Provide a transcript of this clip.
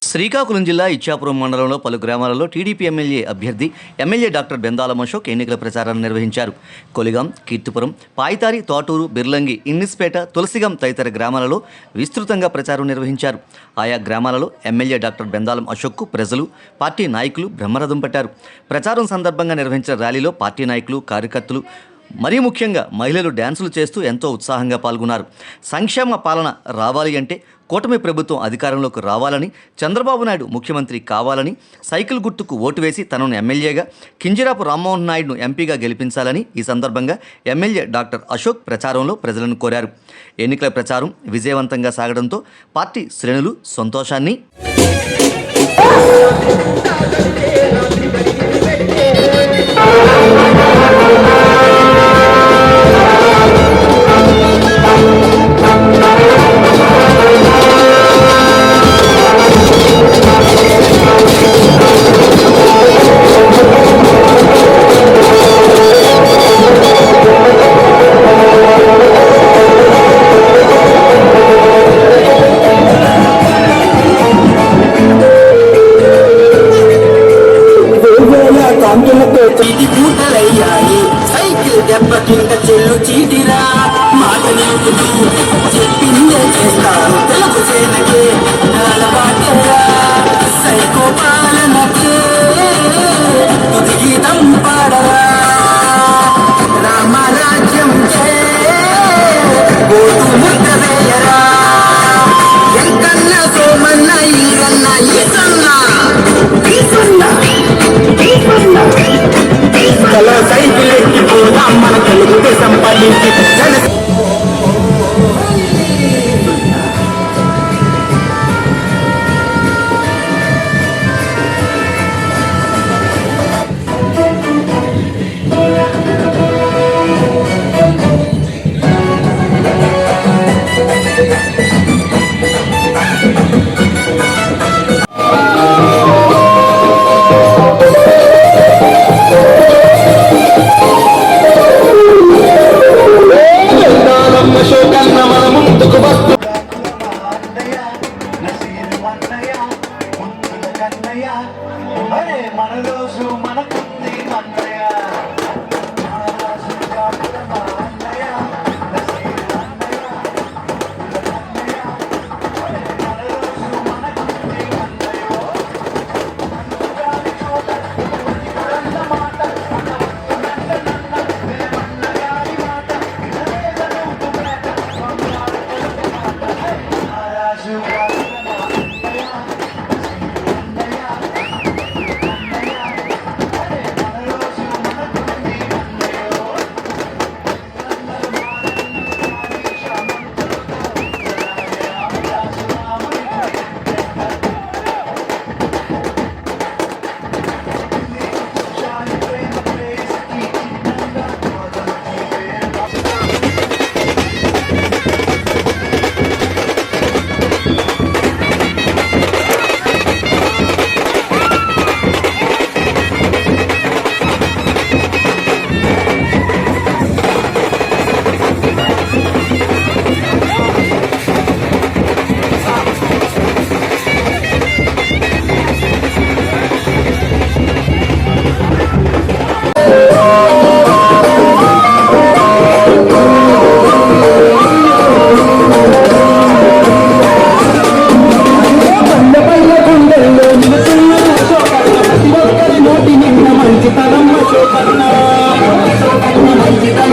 శ్రీకాకుళం జిల్లా ఇచ్చాపురం మండలంలో పలు గ్రామాలలో TDP MLA doctor Bendalam Ashok ఎన్నికల ప్రచారాన్ని నిర్వహించారు. కొలిగాం, కీర్తిపురం, పాయితారి, తోటూరు, బిర్లంగి, ఇన్నిస్పేట, తులసిగాం తదితర గ్రామాలలో విస్తృతంగా ప్రచారం నిర్వహించారు. ఆయా గ్రామాలలో ఎమ్మెల్యే డాక్టర్ బెందాలం అశోక్కు ప్రజలు, పార్టీ నాయకులు బ్రహ్మరథం పట్టారు. ప్రచారం సందర్భంగా నిర్వహించిన ర్యాలీలో పార్టీ నాయకులు, కార్యకర్తలు, మరీ ముఖ్యంగా మహిళలు డ్యాన్సులు చేస్తూ ఎంతో ఉత్సాహంగా పాల్గొన్నారు. సంక్షేమ పాలన రావాలి అంటే కూటమి ప్రభుత్వం అధికారంలోకి రావాలని, చంద్రబాబు నాయుడు ముఖ్యమంత్రి కావాలని, సైకిల్ గుర్తుకు ఓటు వేసి తనను ఎమ్మెల్యేగా, కింజరాపు రామ్మోహన్ నాయుడును ఎంపీగా గెలిపించాలని ఈ సందర్భంగా ఎమ్మెల్యే డాక్టర్ అశోక్ ప్రచారంలో ప్రజలను కోరారు. ఎన్నికల ప్రచారం విజయవంతంగా సాగడంతో పార్టీ శ్రేణులు సంతోషాన్ని సైకిల్ దెబ్బ కింద చెల్లు చీటిరా మాట చెప్పిందే చేస్తారు తెలుగు సేనకే అలవాటేరా సైకో పాలనకే తుది గీతం పాడరా రామరాజ్యం గోటు ముద్ద వేయరా ఎంకన్న సోమన్న ఈరన్న ఈసన్న సైకిల్ ఎక్కిపోదాం మన తెలుగుదేశం పల్లికి మన రోజు మనకుంది అన్నయ్య మంచి